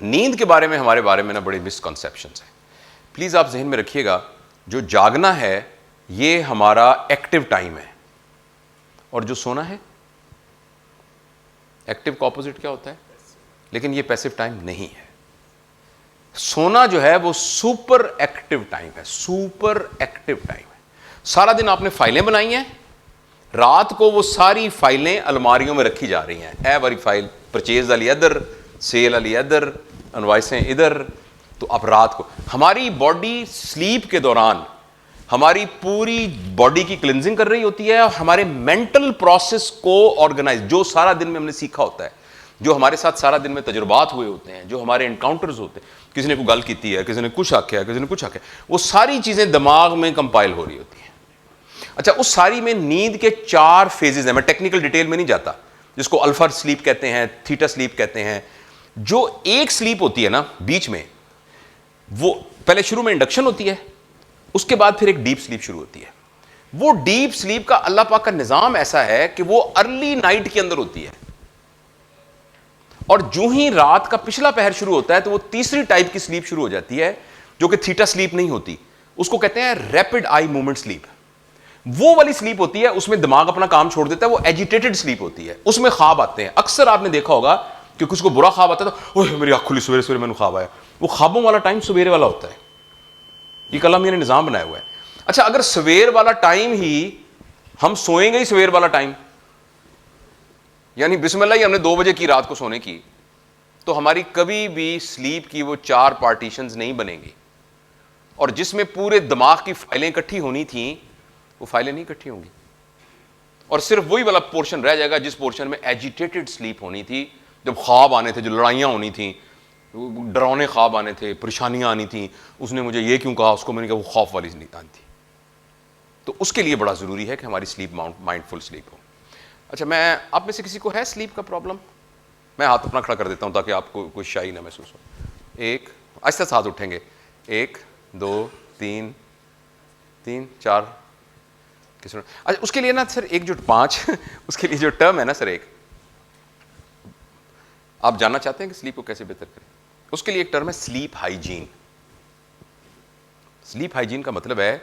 नींद के बारे में ना बड़े मिसकॉन्सेप्शंस हैं। प्लीज आप जहन में रखिएगा, जो जागना है ये हमारा एक्टिव टाइम है, और जो सोना है, एक्टिव का ऑपोजिट क्या होता है? लेकिन ये पैसिव टाइम नहीं है। सोना जो है वो सुपर एक्टिव टाइम है, सुपर एक्टिव टाइम है। सारा दिन आपने फाइलें बनाई हैं, रात को वो सारी फाइलें अलमारियों में रखी जा रही हैं। ए वाली फाइल परचेज वाली इधर, सेल वाली इधर, इनवॉइसें इधर। तो अब रात को हमारी बॉडी स्लीप के दौरान हमारी पूरी बॉडी की क्लिनजिंग कर रही होती है, और हमारे मेंटल प्रोसेस को ऑर्गेनाइज, जो सारा दिन में हमने सीखा होता है, जो हमारे साथ सारा दिन में तजुर्बात हुए होते हैं, जो हमारे एनकाउंटर्स होते हैं, किसी ने कोई गल की है, किसी ने कुछ आख्या, किसी ने कुछ आख्या, वो सारी चीजें दिमाग में कंपाइल हो रही होती हैं। अच्छा, उस सारी में नींद के 4 फेजेस हैं। मैं टेक्निकल डिटेल में नहीं जाता, जिसको अल्फा स्लीप कहते हैं, थीटा स्लीप कहते हैं। जो एक स्लीप होती है ना बीच में, वो पहले शुरू में इंडक्शन होती है, उसके बाद फिर एक डीप स्लीप शुरू होती है। वो डीप स्लीप का अल्लाह पाक का निजाम ऐसा है कि वो अर्ली नाइट के अंदर होती है, और जो ही रात का पिछला पहर शुरू होता है तो वो तीसरी टाइप की स्लीप शुरू हो जाती है, जो कि थीटा स्लीप नहीं होती। उसको कहते हैं रैपिड आई मूवमेंट स्लीप। वो वाली स्लीप होती है, उसमें दिमाग अपना काम छोड़ देता है, वो एजिटेटेड स्लीप होती है। उसमें ख्वाब आते हैं। अक्सर आपने देखा होगा कि कुछ को बुरा ख्वाब आता है तो ओह मेरी आँख खुली, सवेरे सवेरे मैंने ख्वाब आया। वो ख्वाबों वाला टाइम सवेरे वाला होता है। ये अल्लाह मियां ने निजाम बनाया हुआ है। अच्छा, अगर सवेर वाला टाइम ही हम सोएंगे ही सवेर वाला टाइम, यानी बिस्मिल्लाह ही हमने 2 बजे की रात को सोने की, तो हमारी कभी भी स्लीप की वो 4 पार्टीशंस नहीं बनेंगी, और जिसमें पूरे दिमाग की फाइलें इकट्ठी होनी थी वो फाइलें नहीं इकट्ठी होंगी, और सिर्फ वही वाला पोर्शन रह जाएगा जिस पोर्शन में एजिटेटेड स्लीप होनी थी, जब ख्वाब आने थे, जो लड़ाइयाँ होनी थी, डरावने ख्वाब आने थे, परेशानियाँ आनी थी, उसने मुझे ये क्यों कहा, उसको मैंने कहा, वो खौफ वाली नींद आनी थी। तो उसके लिए बड़ा ज़रूरी है कि हमारी स्लीप माइंडफुल स्लीप हो। अच्छा, मैं आप में से किसी को है स्लीप का प्रॉब्लम? मैं हाथ अपना खड़ा कर देता हूँ ताकि आपको कोई शाई ना महसूस हो। एक, आहिस्ता से हाथ उठेंगे। 1 2 3 3 4। किसी अच्छा, उसके लिए ना सर 1.5 उसके लिए जो टर्म है ना सर, एक आप जानना चाहते हैं कि स्लीप को कैसे बेहतर करें, उसके लिए एक टर्म है स्लीप हाइजीन। स्लीप हाइजीन का मतलब है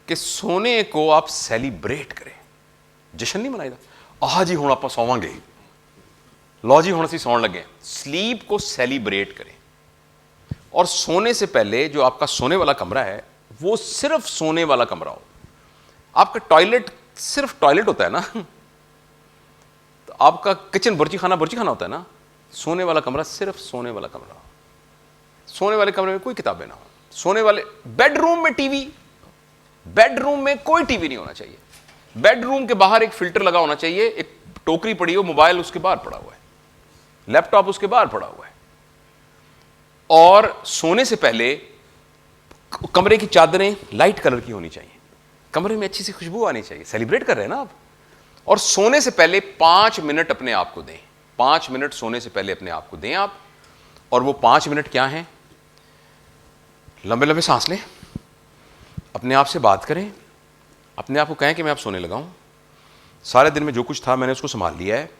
कि सोने को आप सेलिब्रेट करें। जश्न नहीं मनाइदा, आह जी हुण आपां सोवांगे, लो जी हुण असीं सौण लगे। स्लीप को सेलिब्रेट करें, और सोने से पहले जो आपका सोने वाला कमरा है वो सिर्फ सोने वाला कमरा हो। आपका टॉयलेट सिर्फ टॉयलेट होता है ना, तो आपका किचन बुर्जी खाना होता है ना, सोने वाला कमरा सिर्फ सोने वाला कमरा हो। सोने वाले कमरे में कोई किताबें ना हो। सोने वाले बेडरूम में टीवी, बेडरूम में कोई टीवी नहीं होना चाहिए। बेडरूम के बाहर एक फिल्टर लगा होना चाहिए, एक टोकरी पड़ी हो, मोबाइल उसके बाहर पड़ा हुआ है, लैपटॉप उसके बाहर पड़ा हुआ है। और सोने से पहले कमरे की चादरें लाइट कलर की होनी चाहिए, कमरे में अच्छी सी खुशबू आनी चाहिए। सेलिब्रेट कर रहे हैं ना आप। और सोने से पहले 5 मिनट अपने आप को दें। 5 मिनट सोने से पहले अपने आप को दें आप। और वो 5 मिनट क्या हैं? लंबे लंबे सांस लें, अपने आप से बात करें, अपने आप को कहें कि मैं अब सोने लगा हूं, सारे दिन में जो कुछ था मैंने उसको संभाल लिया है,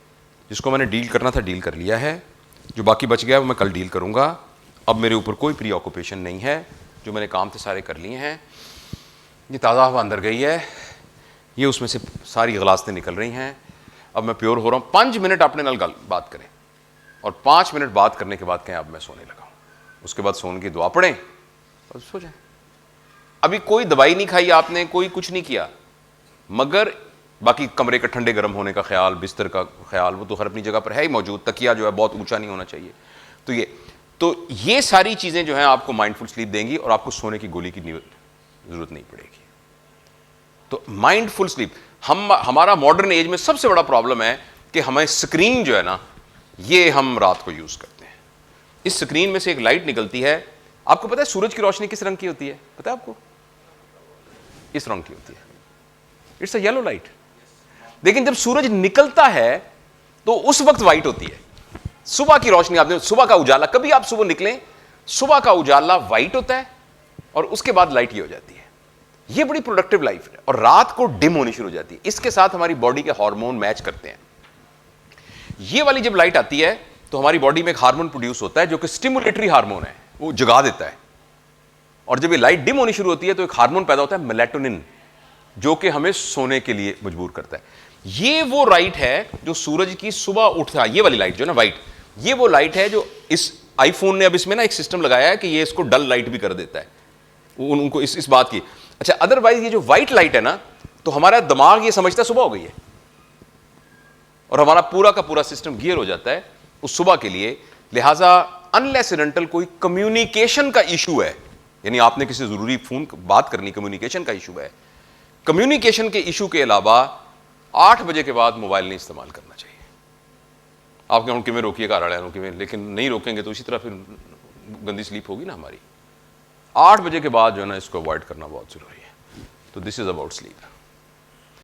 जिसको मैंने डील करना था डील कर लिया है, जो बाकी बच गया वो मैं कल डील करूंगा। अब मेरे ऊपर कोई प्री ऑक्यूपेशन नहीं है, जो मैंने काम थे सारे कर लिए हैं। ये ताज़ा हवा अंदर गई है, ये उसमें से सारी गलास्तें निकल रही हैं, अब मैं प्योर हो रहा हूँ। 5 मिनट अपने नाल बात करें, और 5 मिनट बात करने के बाद कहें अब मैं सोने लगा हूँ। उसके बाद सोने की दुआ पढ़ें और सो जाएं। अभी कोई दवाई नहीं खाई आपने, कोई कुछ नहीं किया, मगर बाकी कमरे का ठंडे गर्म होने का ख्याल, बिस्तर का ख्याल, वो तो हर अपनी जगह पर है ही मौजूद। तकिया जो है बहुत ऊंचा नहीं होना चाहिए। तो ये सारी चीज़ें जो हैं आपको माइंडफुल स्लीप देंगी, और आपको सोने की गोली की ज़रूरत नहीं पड़ेगी। तो माइंडफुल स्लीप हमारा मॉडर्न एज में सबसे बड़ा प्रॉब्लम है कि हमें स्क्रीन जो है ना, ये हम रात को यूज़ करते हैं। इस स्क्रीन में से एक लाइट निकलती है। आपको पता है सूरज की रोशनी किस रंग की होती है? पता है आपको? इस रंग की होती है। It's a yellow light. लेकिन जब सूरज निकलता है तो उस वक्त वाइट होती है। सुबह की रोशनी, आपने सुबह का उजाला, कभी आप सुबह निकलें, सुबह का उजाला वाइट होता है, और उसके बाद लाइट ये हो जाती है। ये बड़ी प्रोडक्टिव लाइफ है। और रात को डिम होनी शुरू हो जाती है। इसके साथ हमारी बॉडी के हार्मोन मैच करते हैं। ये वाली जब लाइट आती है तो हमारी बॉडी में एक हार्मोन प्रोड्यूस होता है जो कि स्टिमुलेटरी हार्मोन है, वो जगा देता है। और जब ये लाइट डिम होनी शुरू होती है तो एक हार्मोन पैदा होता है मेलेटोनिन, जो कि हमें सोने के लिए मजबूर करता है। ये वो लाइट है जो सूरज की सुबह उठता है, ये वाली लाइट जो ना वाइट, ये वो लाइट है जो इस आईफोन ने अब इसमें ना एक सिस्टम लगाया है कि ये इसको डल लाइट भी कर देता है उनको इस बात की। अच्छा, अदरवाइज ये जो व्हाइट लाइट है ना, तो हमारा दिमाग ये समझता है सुबह हो गई है, और हमारा पूरा का पूरा सिस्टम गियर हो जाता है उस सुबह के लिए। लिहाजा अनलेस एंड अनटिल कोई कम्युनिकेशन का इशू है, यानी आपने किसी जरूरी फोन बात करनी, कम्युनिकेशन का इशू है, कम्युनिकेशन के इशू के अलावा 8 बजे के बाद मोबाइल नहीं इस्तेमाल करना चाहिए। आपके हम किमें रोकिए घर वाले किमें, लेकिन नहीं रोकेंगे तो इसी तरह फिर गंदी स्लीप होगी ना हमारी। 8 बजे के बाद जो है ना इसको अवॉइड करना बहुत जरूरी है। तो दिस इज अबाउट स्लीप।